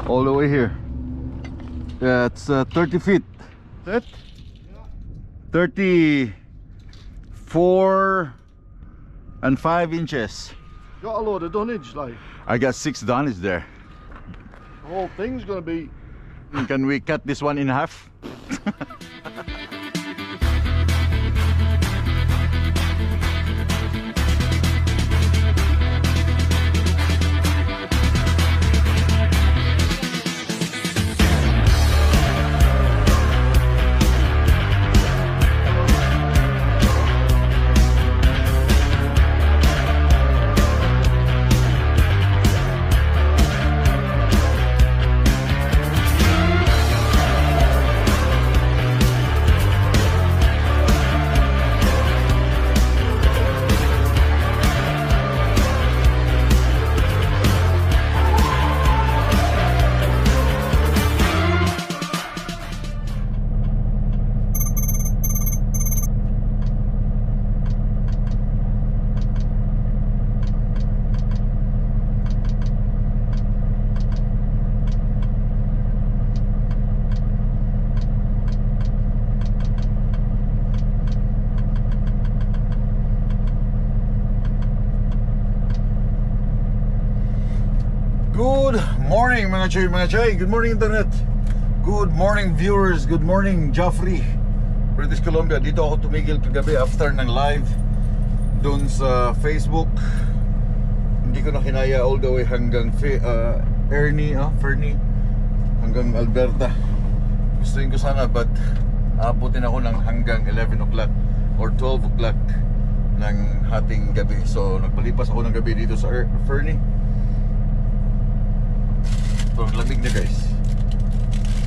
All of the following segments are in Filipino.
All the way here. Yeah, it's 30 feet. Is it? 34 and 5 inches. Got a load of dunnage, like. I got 6 dunnage there. The whole thing's gonna be. Can we cut this one in half? Good morning mga chay. Good morning internet. Good morning viewers. Good morning Joffrey, British Columbia. Dito ako tumigil kagabi after ng live doon sa Facebook. Hindi ko na kinaya all the way hanggang Fernie hanggang Alberta. Gustuin ko sana but abutin ako ng hanggang 11 o'clock or 12 o'clock ng hating gabi. So nagpalipas ako ng gabi dito sa Fernie. So lamig na guys.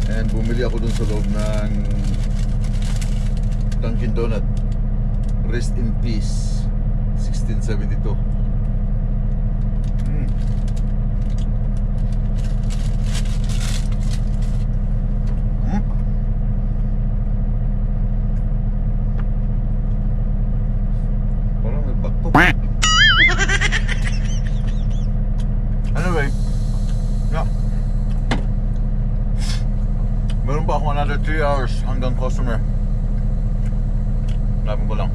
And bumili ako dun sa loob ng Dunkin Donut. Rest in peace 1672. Parang may bato. Anyway, yeah. Meron pa ako another 3 hours hanggang customer. Lapin ko lang.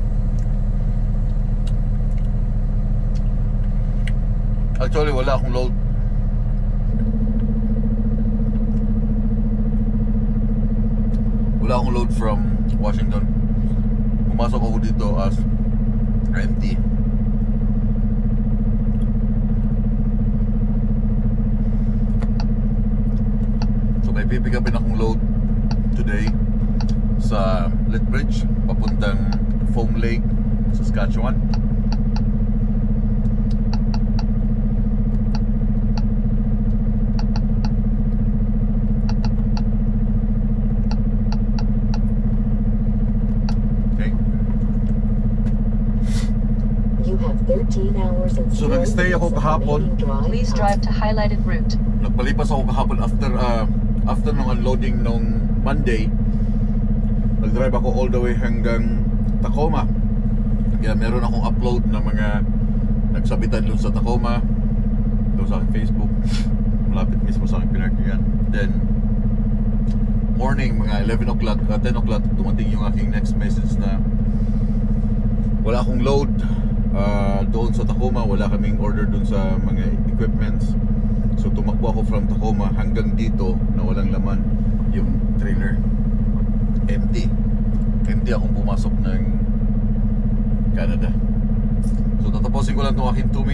Actually wala akong load. Wala akong load from Washington. Pumasok ako dito as empty. So may pipick upin akong load today sa Lethbridge papuntang Foam Lake, Saskatchewan. Okay. You have 13 hours and So nag-stay ako kahapon. Please drive to highlighted route. Nagpalipas ako kahapon after nung unloading nung Monday. Nag-drive ako all the way hanggang Tacoma. Kaya meron akong upload na mga nagsabitan doon sa Tacoma, doon sa aking Facebook, malapit mismo sa aking pinarkingan. Then morning mga 11 o'clock, 10 o'clock dumating yung aking next message na wala akong load doon sa Tacoma. Wala kaming order doon sa mga equipments. So tumakbo ako from Tacoma hanggang dito na walang laman yung trailer. Empty akong pumasok ng Canada. So tatapusin ko lang itong aking 2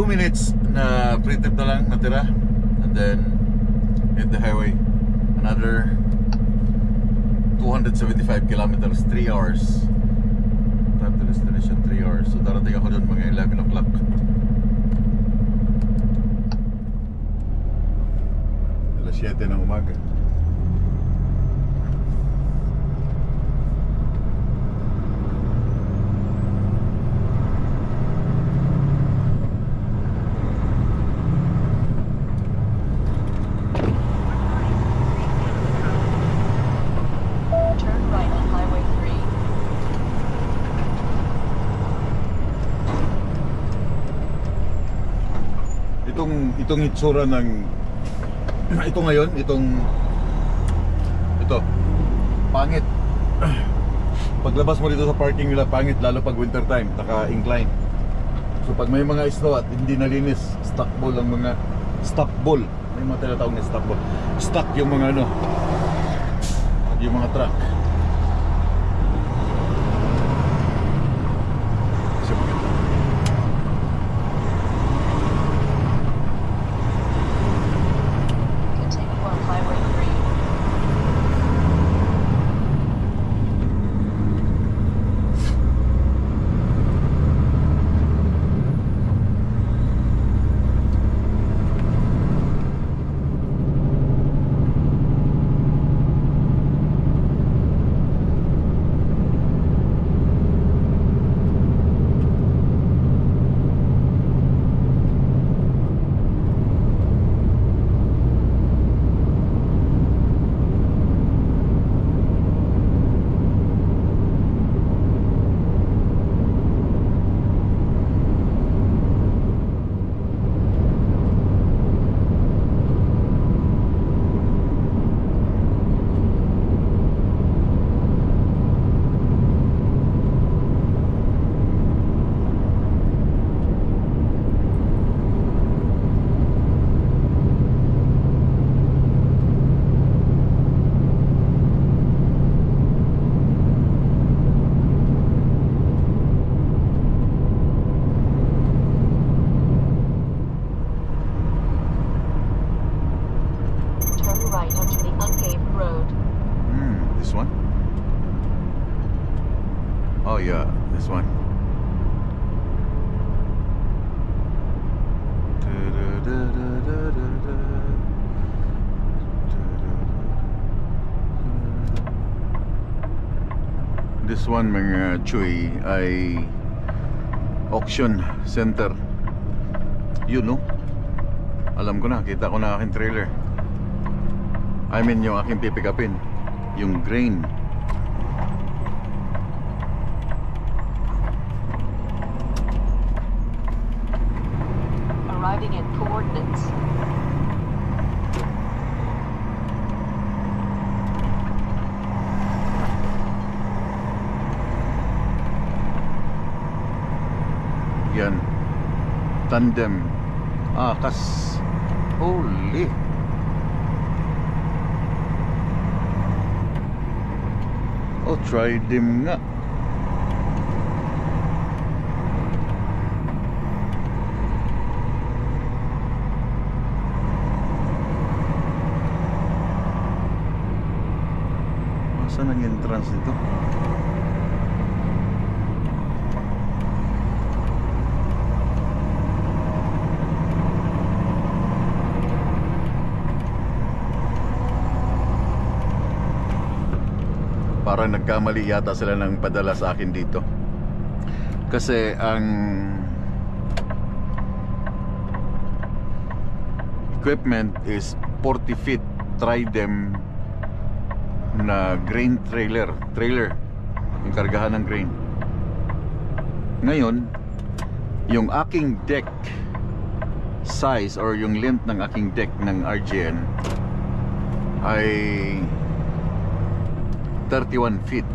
minutes na pre-trip na lang natira, and then hit the highway another 275 kilometers, 3 hours time to destination, 3 hours. So darating ako doon mga 11 o'clock. Alas 7 ng umaga. Turn right on Highway 3. itong itsura ng ito ngayon, ito pangit. Paglabas mo dito sa parking nila, pangit, lalo pag winter time, naka-incline. So pag may mga snow at hindi nalinis, stock ball ang mga stock ball. May mga tinatawag na stock ball. Stock yung mga yung mga truck. Continue on Highway 3. Turn right onto the unpaved road. This one? Oh yeah, this one. This one, mga Chuy, ay auction center. Yun, no? Alam ko na, kita ko na aking trailer. I mean, yung aking pipikapin, yung grain. Arriving at coordinates. Yan, tandem. Kas holy. Oh, try them nga. Saan ang entrance nito? Parang nagkamali yata sila ng padala sa akin dito. Kasi ang equipment is 40 feet Tridem na grain trailer. Yung kargahan ng grain. Ngayon, yung aking deck size or yung length ng aking deck ng RGN ay 31 feet.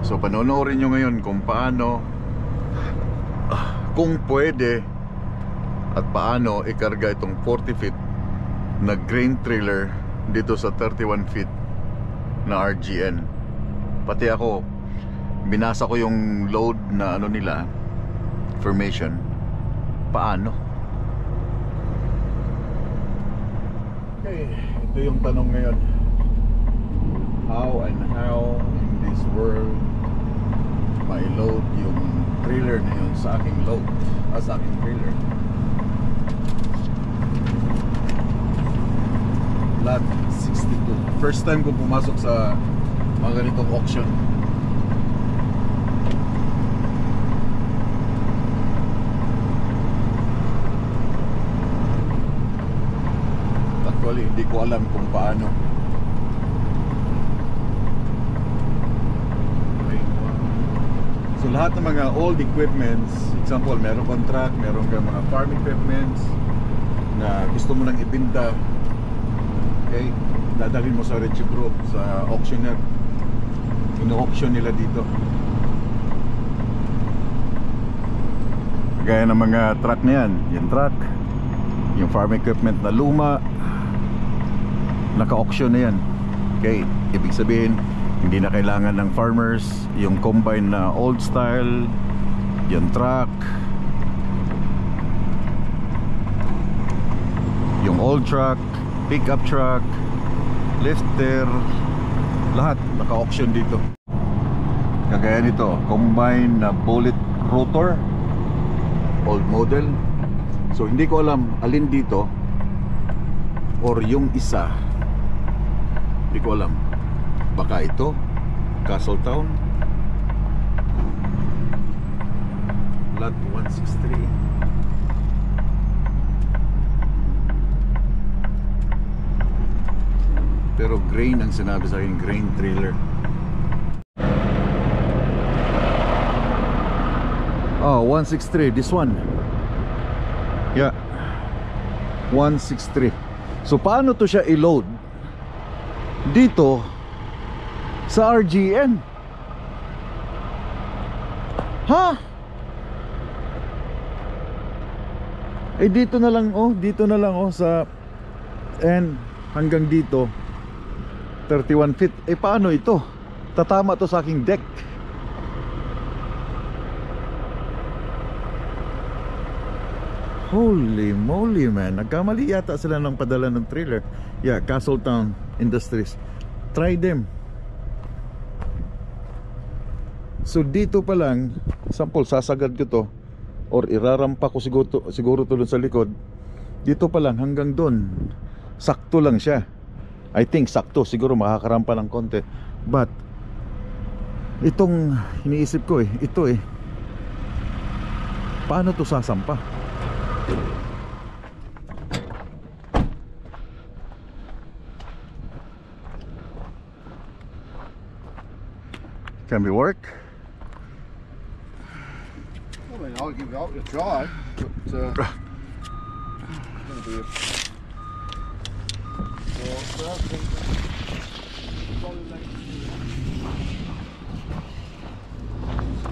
So panonoorin nyo ngayon kung paano, kung pwede at paano ikarga itong 40 feet na grain trailer dito sa 31 feet na RGN. Pati ako, binasa ko yung load na ano nila, information. Paano? Okay, ito yung tanong ngayon. How in this world may load yung trailer na yun sa aking load, sa aking trailer. Lot 62. First time ko pumasok sa mga ganitong auction. Actually, hindi ko alam kung paano. So lahat ng mga old equipments, example, meron kang truck, meron kang mga farm equipments na gusto mo nang ibinta, okay, dadalhin mo sa Reggie Group, sa auctioneer. Ino-auction nila dito. Gaya ng mga truck na yan, yung truck, yung farm equipment na luma, naka-auction na yan. Okay, ibig sabihin hindi na kailangan ng farmers yung combine na old style, yung truck, yung old truck, pickup truck, lifter, lahat naka-auction dito. Kagaya nito, combine na bullet rotor, old model. So hindi ko alam alin dito or yung isa, hindi ko alam. Baka ito Castletown lot 163. Pero grain ang sinabi sa akin, grain trailer. Oh, 163, this one. Yeah, 163. So paano to siya i-load dito sa RGN? Ha? Eh dito na lang sa and hanggang dito 31 feet. Eh paano ito? Tatama to sa aking deck. Holy moly, man. Nagkamali yata sila ng padala ng trailer. Yeah, Castletown Industries. Try them. So dito pa lang, sample, sasagad ko to or irarampa ko siguro to sa likod. Dito pa lang hanggang doon, sakto lang siya. I think sakto, siguro makakarampa ng konti. But itong iniisip ko ito paano to sasampa? Can we work? I mean, I'll give it out a try, but it's gonna be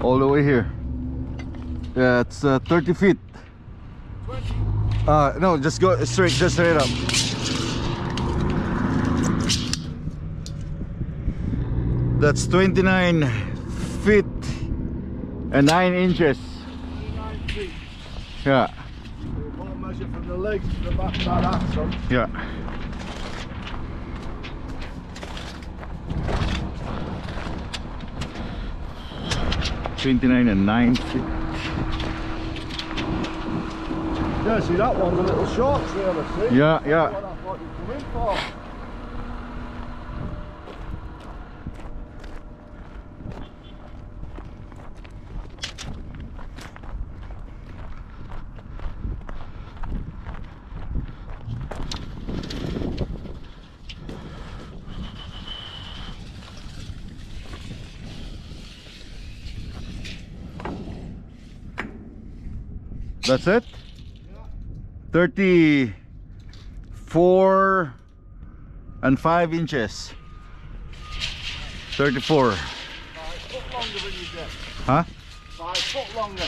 all the way here. Yeah, it's 30 feet. 20? No, just go straight, just straight up. That's 29 feet and 9 inches. 29 feet. Yeah. We'll want to measure from the legs to the back of that axle. Yeah. $29 and 9 feet. Yeah, see that one's a little short, really, see? Yeah, yeah. That's what I thought you'd come in for. That's it? Yeah. 34 and 5 inches. 34. 5 foot longer than you get. Huh? 5 foot longer.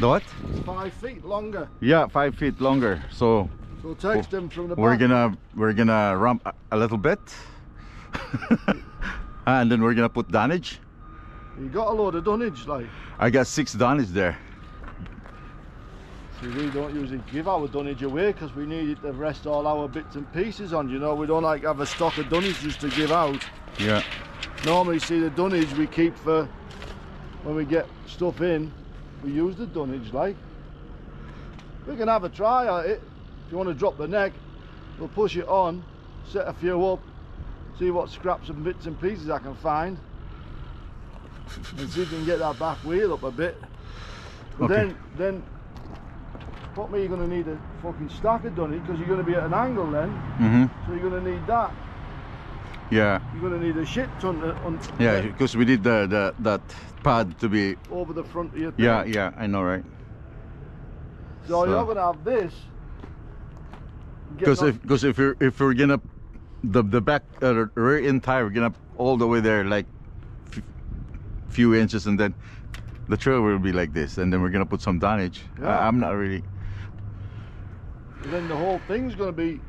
The what? 5 feet longer. Yeah, 5 feet longer. So So text them from the we're back. gonna ramp a little bit. And then we're gonna put dunnage. You got a load of dunnage, like. I got 6 dunnage there. See, we don't usually give our dunnage away because we need it to rest all our bits and pieces on, you know. We don't like have a stock of dunnage just to give out. Yeah. Normally, see, the dunnage we keep for when we get stuff in. We use the dunnage, like. We can have a try at it. If you want to drop the neck, we'll push it on, set a few up, see what scraps and bits and pieces I can find, and see if we can get that back wheel up a bit. But Okay. then what me, you're going to need a fucking stack of dunnage because you're going to be at an angle then, Mm-hmm. so you're going to need that. Yeah, you're going to need a shit ton yeah, because we did that pad to be. over the front of your thing. Yeah, yeah, I know, right? So you're going to have this. Because if we're gonna the back rear end tire, we're gonna all the way there like few inches, and then the trailer will be like this, and then we're gonna put some damage. Yeah. I'm not really. then the whole thing's going to be,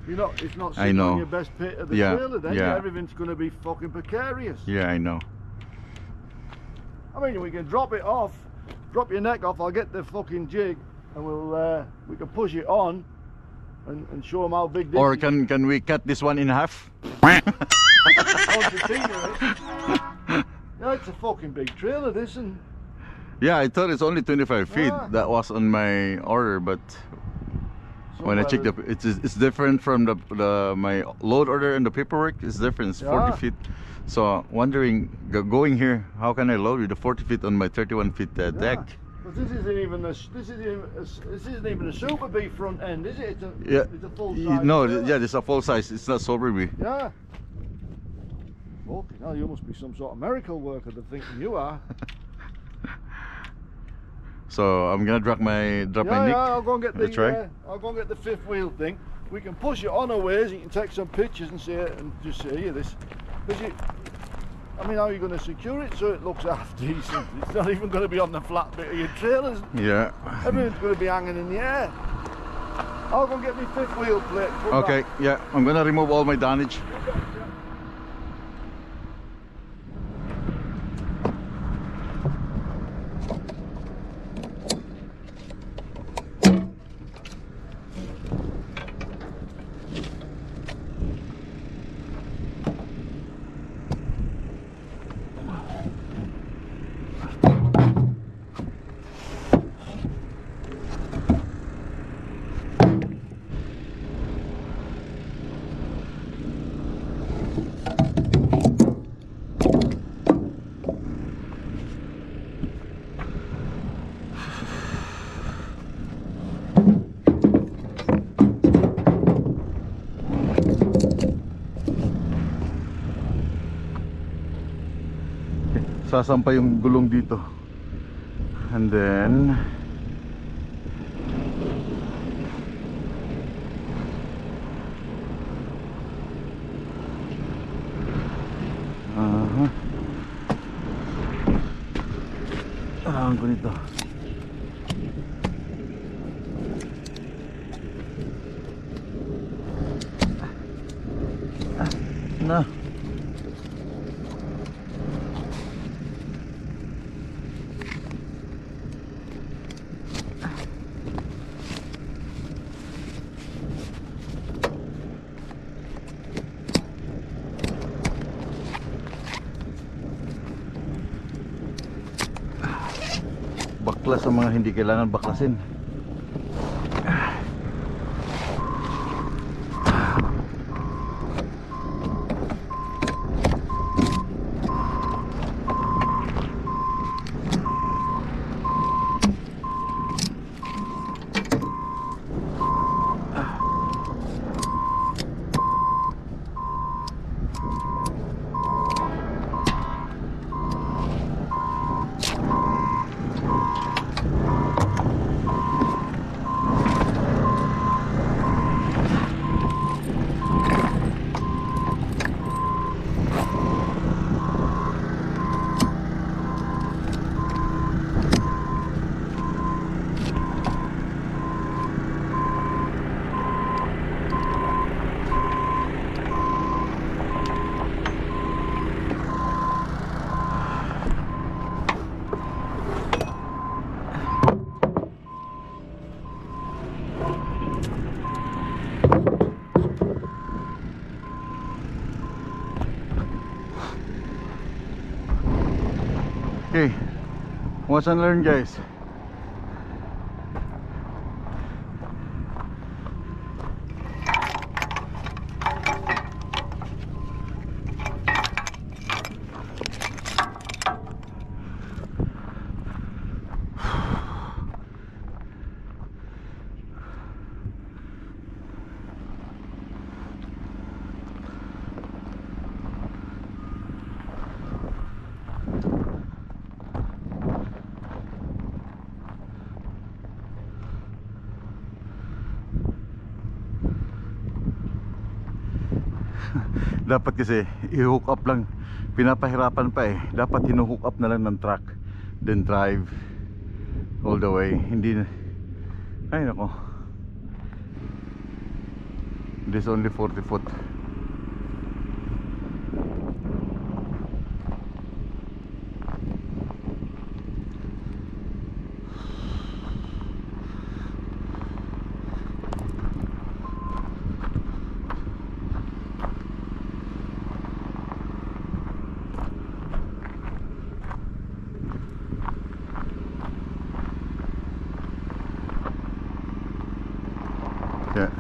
it's not I sitting know. on your best bit of the Yeah, trailer then. yeah. Everything's going to be fucking precarious. Yeah, I know. I mean, we can drop it off, drop your neck off, I'll get the fucking jig, and we can push it on and show them how big this Or is. can we cut this one in half? On the scenery. Yeah, it's a fucking big trailer, this, and Yeah, I thought it's only 25 feet. Ah. That was on my order, but when I checked somewhere it's different from my load order and the paperwork. It's different. It's 40 Yeah. feet. So wondering, going here, how can I load with the 40 feet on my 31 feet deck? But this isn't even a Super B front end, is it? Yeah. It's a full size. No, trailer. yeah, this is a full size. It's not Super B. Yeah. Fucking hell, you must be some sort of miracle worker to think you are. So I'm gonna drop my Yeah, Nick. I'll go and get That's right. I'll go and get the fifth wheel thing. We can push it on a ways. You can take some pictures and see it, and just say, "Here, this." Because I mean, how are you going to secure it so it looks half decent? It's not even going to be on the flat bit of your trailers. Yeah. Everything's going to be hanging in the air. I'll go and get my fifth wheel plate. Come Okay. back. Yeah, I'm gonna remove all my damage. Sasampa yung gulong dito, and then ang ganito. Na baklas ang mga hindi kailangan baklasin. Okay, watch and learn, guys. Dapat kasi i-hook up lang, pinapahirapan pa eh. Dapat hinu-hook up na lang ng truck, then drive all the way. Hindi na, ay nako, this only 40 foot. Yeah.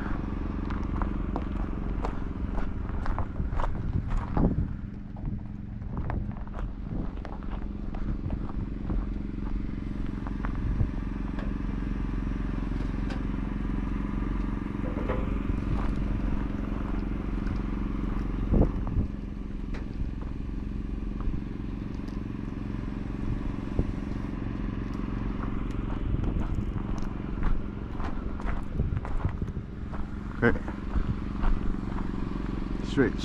Okay. Straight.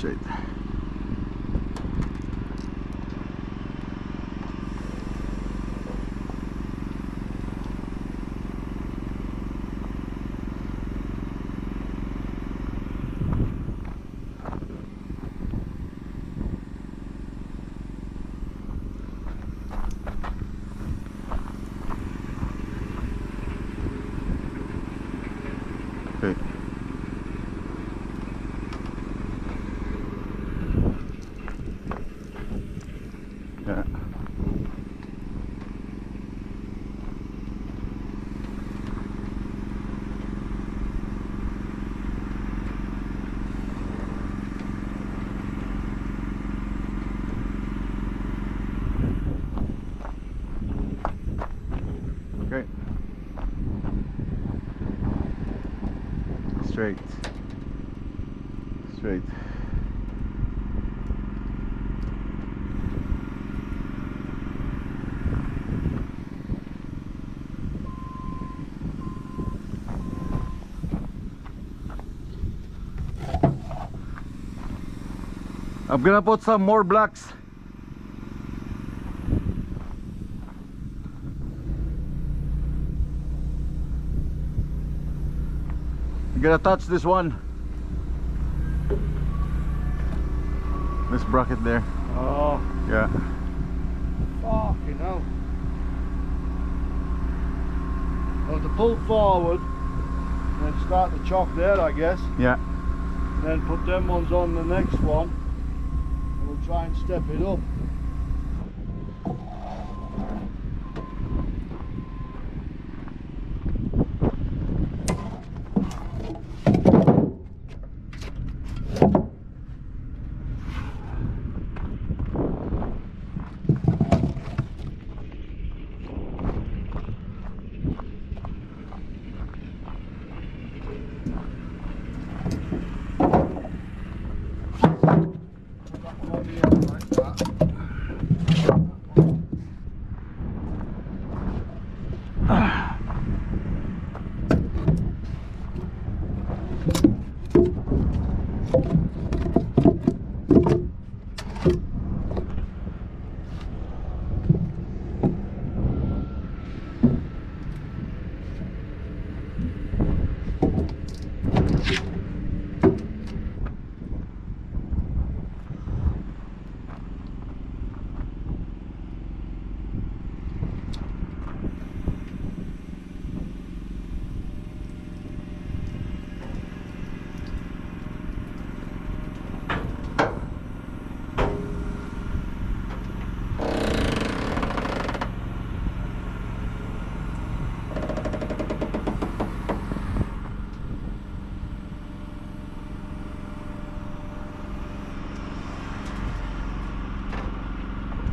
Okay. Yeah. Okay. Straight. I'm gonna put some more blocks. I'm gonna touch this one. This bracket there. Oh, Yeah. fucking hell. I'll have to pull forward and then start the chock there, I guess. Yeah. Then put them ones on the next one. And we'll try and step it up.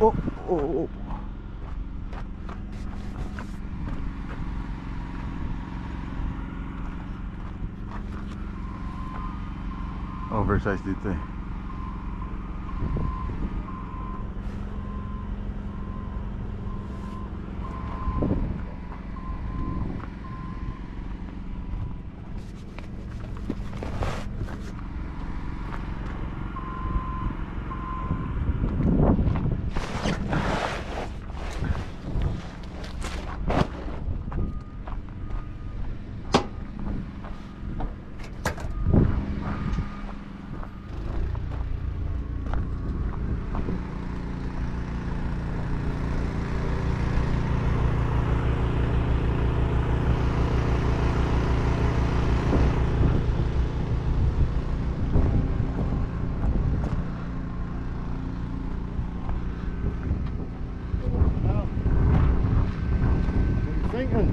Oh. Oversized dito eh. thinking?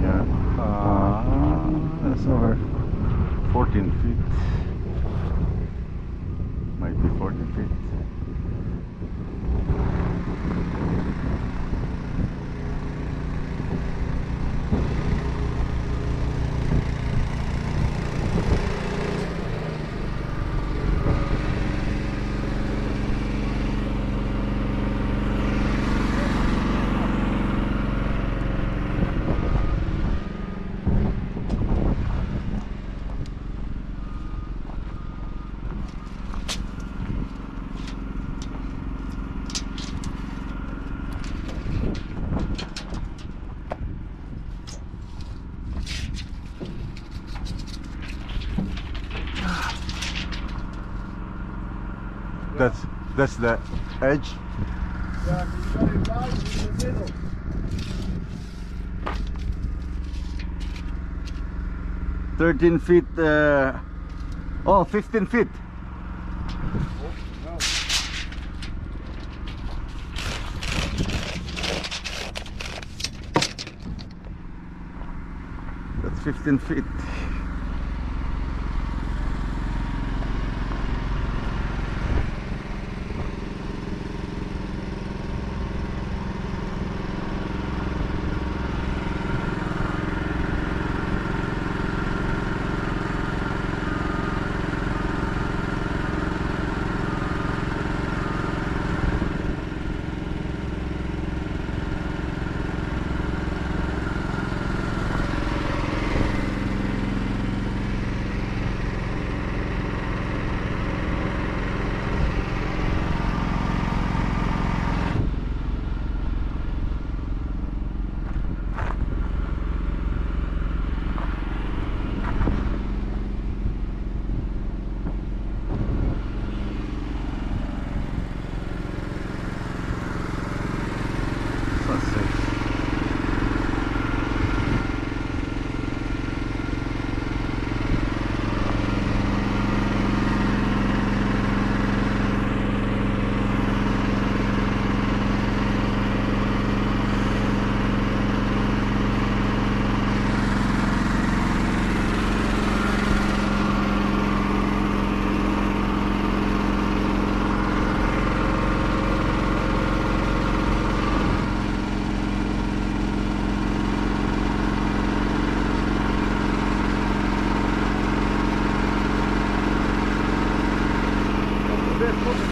Yeah. That's over 14 feet. Might be 14 feet. That's the edge. Yeah, 'cause you got it right in the middle. 13 feet. 15 feet. No. That's 15 feet.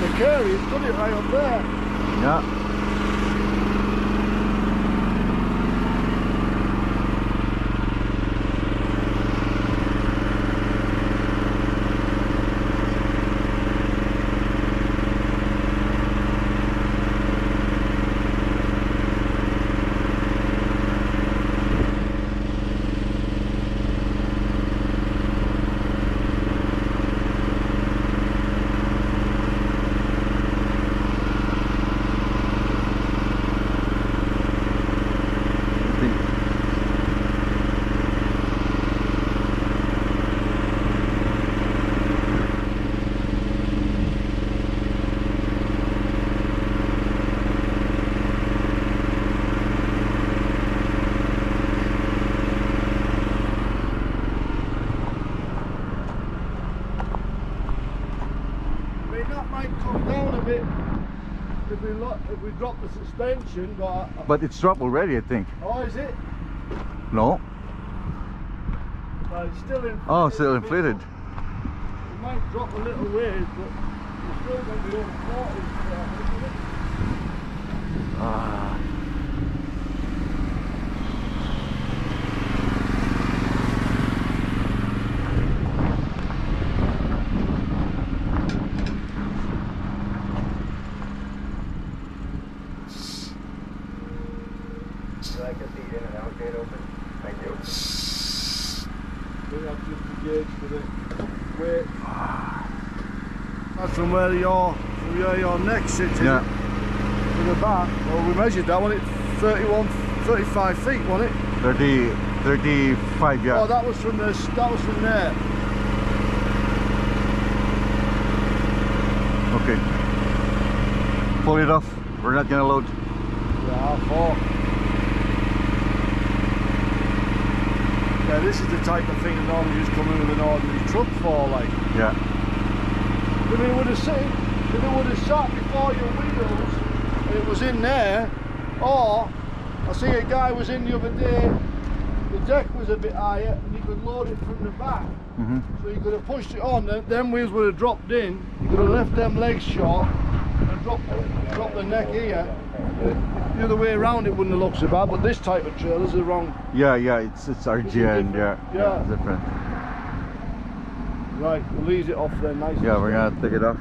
The curry, it's got it right up there. Yeah. That might come down a bit if we drop the suspension, But it's dropped already, I think. oh, is it? No? It's still inflated. Oh, still inflated. It might drop a little ways, but we're still going to be over 40. Ah. I can see in and out gate open. Thank you. We have just the gauge for the weight. That's from where your neck sits in, Yeah. in the back. Well, we measured that one, it's 35 feet, wasn't it? 35, yeah. Oh, that was from there. Okay. Pull it off. We're not gonna load. Yeah, R4. Yeah, this is the type of thing that normally just come in with an ordinary truck for, like. Yeah. If it would have sat before your wheels and it was in there, or I see a guy was in the other day, the deck was a bit higher and you could load it from the back. So you could have pushed it on, them wheels would have dropped in, you could have left them legs short and dropped the neck here. The other way around it wouldn't have looked so bad, but this type of trailer is the wrong. Yeah, it's RGN, yeah. Yeah. It's different. Right, we'll ease it off then nice. Yeah, we're gonna take it off.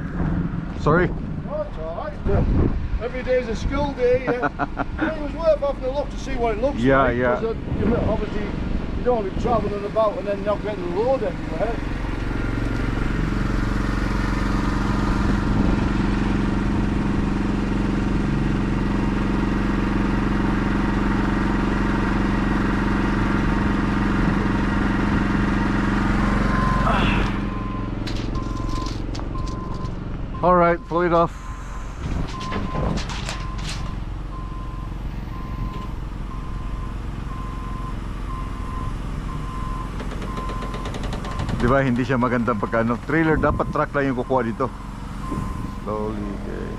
Sorry? Oh, it's alright. Every day's a school day, yeah. It was worth having a look to see what it looks like. Yeah. Because, obviously, you don't want to be travelling about and then not getting the load anywhere. All right, pull it off. Diba hindi siya magandang pagkano. Trailer dapat truck lang yung kukuha dito. Slowly. Okay.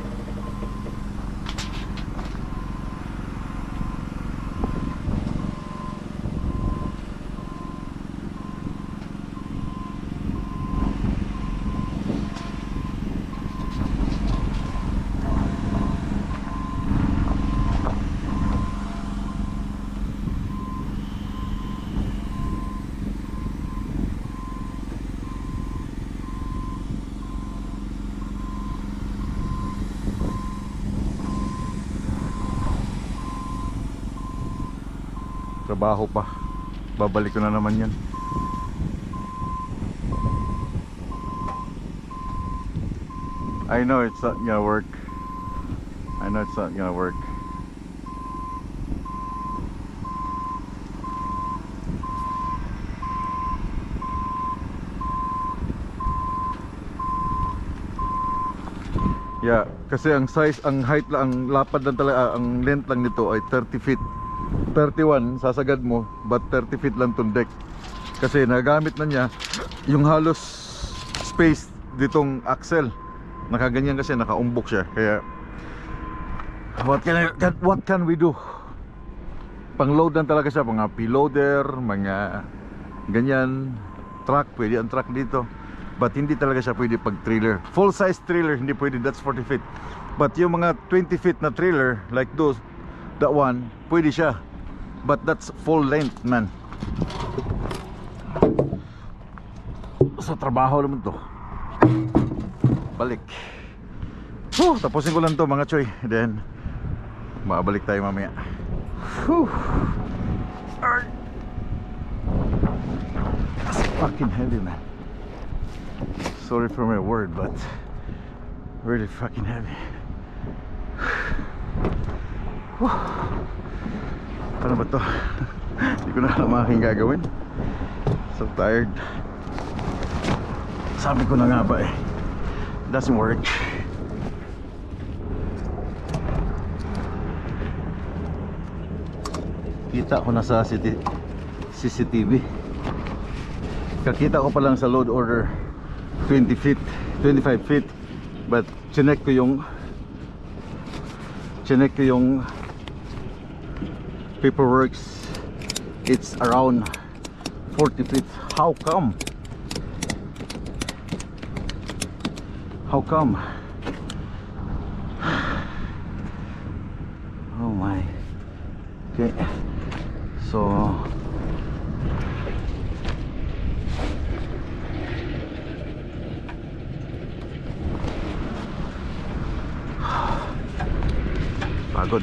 Trabaho pa. Babalik ko na naman yan. I know it's not gonna work. I know it's not gonna work. Yeah, kasi ang size, ang height lang, ang lapad lang talaga, ang length lang nito ay 30 feet. 31 sasagad mo, but 30 feet lang tong deck. Kasi nagamit na niya yung halos space ditong axle. Nakaganyan kasi, nakaumbok siya. Kaya what can we do? Pang load lang talaga siya, mga payloader, mga ganyan, truck, pwede ang truck dito. But hindi talaga siya pwede pag trailer. Full size trailer hindi pwede, that's 40 feet. But yung mga 20 feet na trailer like those, that one, pwede siya. But that's full length, man. Sa trabaho naman to. Balik. Tapusin ko lang to mga choy. Then babalik tayo mamaya. That's fucking heavy, man. Sorry for my word, but really fucking heavy. Ano ba to? Hindi ko na alam aking gagawin. So tired. Sabi ko na nga ba eh, doesn't work. Kita ko na sa CCTV. Kakita ko pa lang sa load order 20 feet, 25 feet. But chinek ko yung paperworks, it's around 40 feet. How come? How come? Oh my. Okay, so pagod.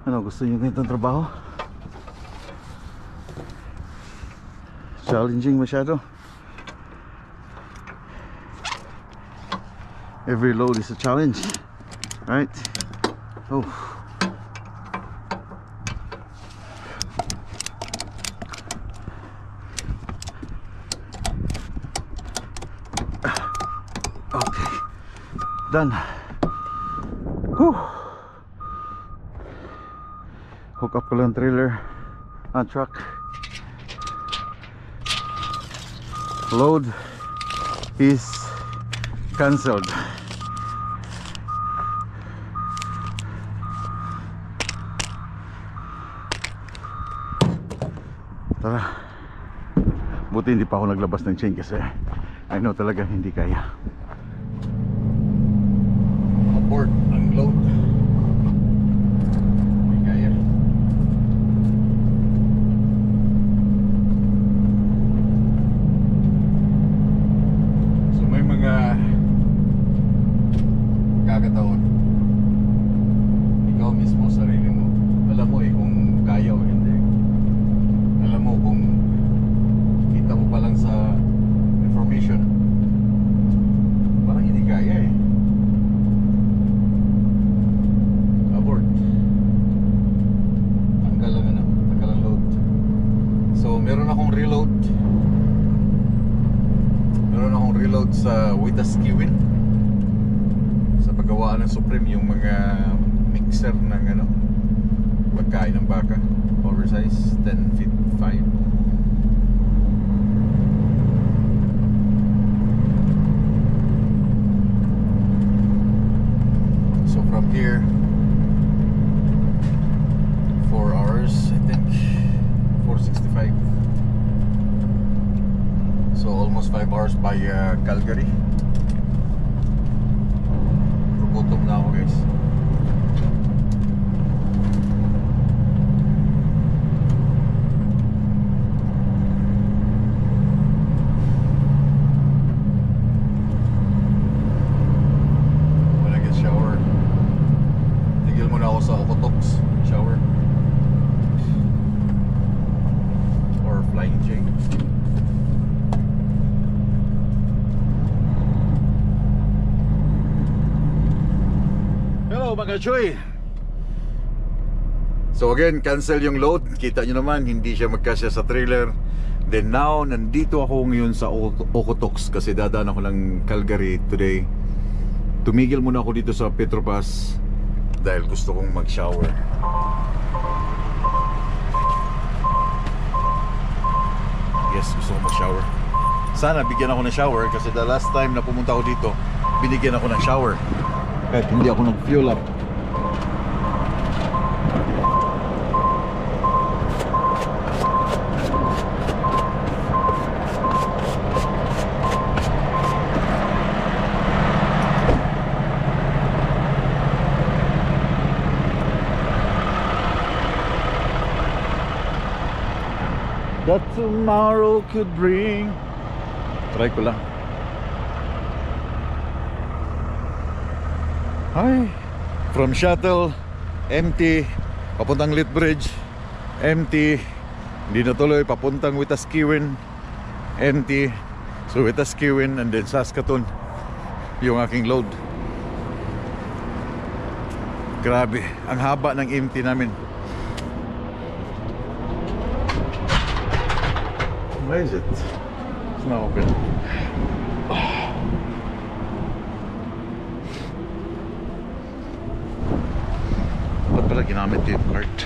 Ano, gusto niyo ganitong trabaho? Challenging masyado. Every load is a challenge, right? Oh. Okay, done. Whew. Hook up ko lang trailer on truck. Load is cancelled. Tara, buti hindi pa ako naglabas ng chain kasi I know talaga hindi kaya. Abort ang load. Hindi kaya. So may mga kakataon ikaw mismo sarili mo alam mo kung kaya o hindi. Alam mo kung kita mo pa lang sa information parang hindi kaya abort. Tanggal ang load. So meron akong reload sa Wetaskiwin sa paggawaan ng Supreme, yung mga mixer ng pagkain ng baka, oversize 10 feet 5. So from here 4 hours I think, 4:65. So almost 5 hours by Calgary. Gutom na ako guys. Sa Okotoks shower or Flying J. Hello mga choy. So again, cancel yung load. Kita nyo naman, hindi siya magkasya sa trailer. Then now, nandito ako ngayon sa Okotoks kasi dadaan ako ng Calgary today. Tumigil muna ako dito sa Petropas dahil gusto kong mag-shower. Yes, gusto kong mag-shower. Sana bigyan ako ng shower kasi the last time na pumunta ako dito, binigyan ako ng shower kahit hindi ako nag-fuel up. That tomorrow could bring. Try ko lang. Hi. From Shuttle, empty. Papuntang Lethbridge, empty. Hindi na tuloy. Papuntang Wetaskiwin, empty. So Wetaskiwin and then Saskatoon yung aking load. Grabe. Ang haba ng empty namin. Where is it? It's not open. Ba't pala ginamit yung cart?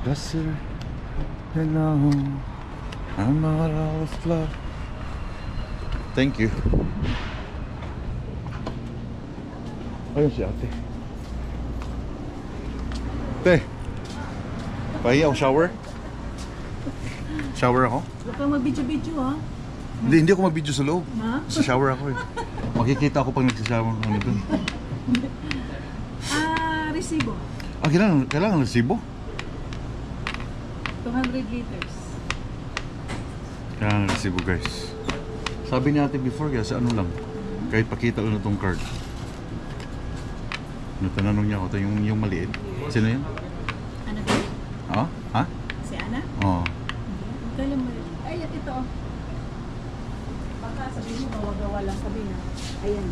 Lesser, you know, I'm not all this love. Thank you. Ayun si ate. Te, pahiya ako shower? Shower ako? Huwag kang mag-video-video ha. Hindi ako mag-video sa loob. Ha? Sa shower ako eh. Makikita ako pag nagsashower ano doon. Resibo. Kailangan resibo? 200 liters. Yan, resibo guys. Sabi ni ate before kasi ano lang, kahit pakita lang na itong card. Natanong niya ako, ito yung maliit. Sino yun? Ana ba? Oh? Ha? Si Ana? Oo. Kailan mo? Ay, ito. Baka sabihin mo, gawa lang sabi na. Ayan.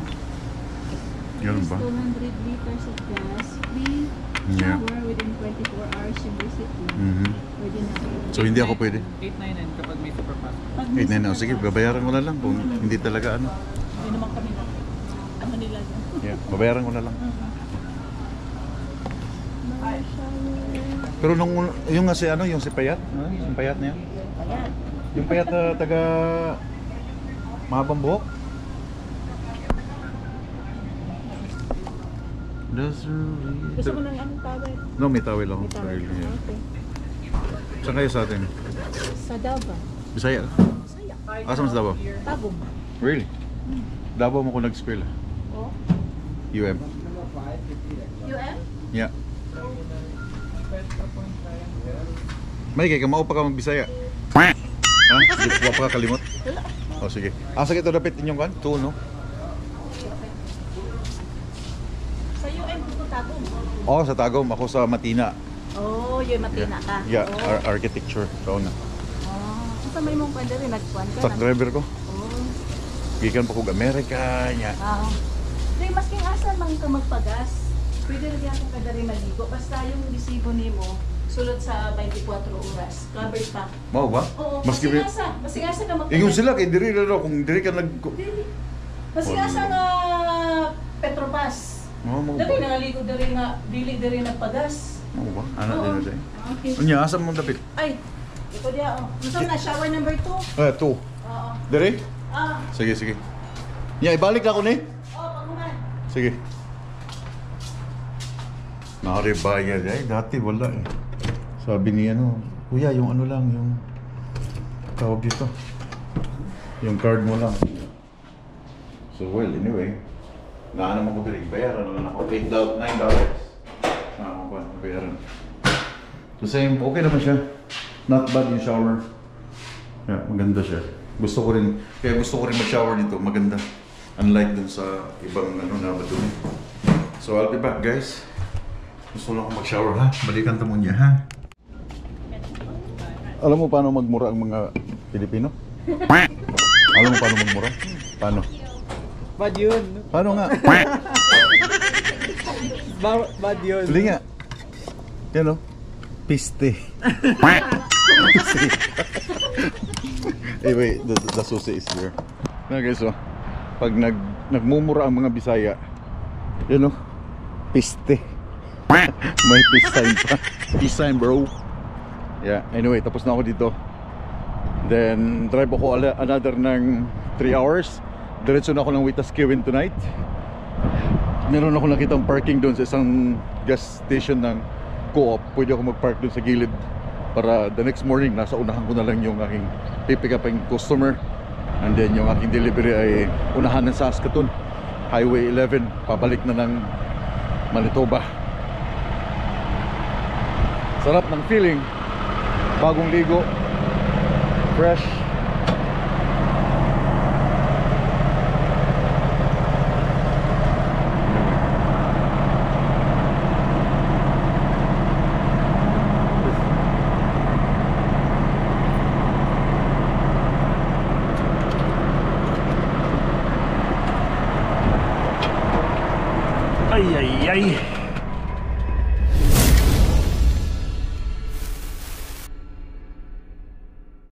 Ganun ba? 200 liters of gas, free Yeah. shower within 24 hours yung receipt. Pwede na. So hindi ako pwede? 899 kapag may superpass. Pag may 899. Sige, babayaran ko na lang kung hindi talaga ano. Hindi naman kami na. Ano nila yun? Yeah, babayaran ko na lang. Pero nung yung nga si ano, yung si Payat, yung Payat na yan. Ayan. Yung Payat na taga mahabang buhok. Gusto mo ng anong tawel? No, may tawel ako. May tawel. Yeah. Okay. Saan kayo sa atin? Sa Davao. Bisaya? Saya. Asa mas Davao? Tagum. Really? Davao mo ko nag-school. Oh. UM. UM? Yeah. May kay kamao pa ka mag-Bisaya. Ha? Hindi ko pa ka kalimot. Oh, sige. Asa kito dapat inyong kan? Tuo, no? Sa UM ko Tagum. Oh, sa Tagum. Ako sa Matina. Oh, yung Matina ka. Yeah, Oh. architecture. Kao na. Oh. Sa may mong pwede rin nagkuhan ka. Truck driver ko. Oh. Gikan pa kog Amerika nya. Ah. Di masking asa man ka magpagas. Pwede rin ako kada rin maligo. Basta yung resibo nimo sulod sa 24 oras. Covered pa. Mao ba? Oo, Maski masking asa ka magpagas. ingon sila kay diri ra raw kung diri ka nag Masking asa nga Petropas. Mao mo. Dali nangaligo diri nga dili nagpagas. Mao ba? Ana Oo. din day. Okay. Unya asa mo dapat? Ay, ito dia. Oh. Gusto mo na shower number 2? Eh, to. Oo. Diri? Ah, Sige, sige. Nya ibalik na ako ni. pagkuman. Sige. Nakarebayad ay dati wala eh. Sabi ni ano, kuya yung ano lang, yung tawag dito. Yung card mo lang. So well, anyway. Naano mo ko diri, bayaran na lang ako. $9. Naano ko, bayaran. So same, okay naman siya. Not bad yung shower. Yeah, maganda siya. Gusto ko rin mag-shower dito, maganda. Unlike dun sa ibang ano na madumi. So I'll be back guys. Gusto lang akong mag-shower ha. Balikan mo niya ha. Alam mo paano magmura ang mga Pilipino? Alam mo paano magmura? Paano? Bad yun. Paano nga? Bad yun. Huli nga. Yan o. Piste. Piste. Eh wait, the susi is there. Na guys oh. Pag nagmumura ang mga Bisaya, yan o. Piste. May peace sign pa. Peace sign bro. Yeah, anyway, tapos na ako dito. Then drive ako another ng 3 hours. Diretso na ako ng Witaskiwin tonight. Meron ako nakitang parking doon sa isang gas station ng Co-op. Pwede ako mag-park doon sa gilid para the next morning nasa unahan ko na lang yung aking pipick up yung customer. And then yung aking delivery ay unahan ng Saskatoon Highway 11 pabalik na ng Manitoba. Sarap ng feeling. Bagong ligo. Fresh. Ay ay ay.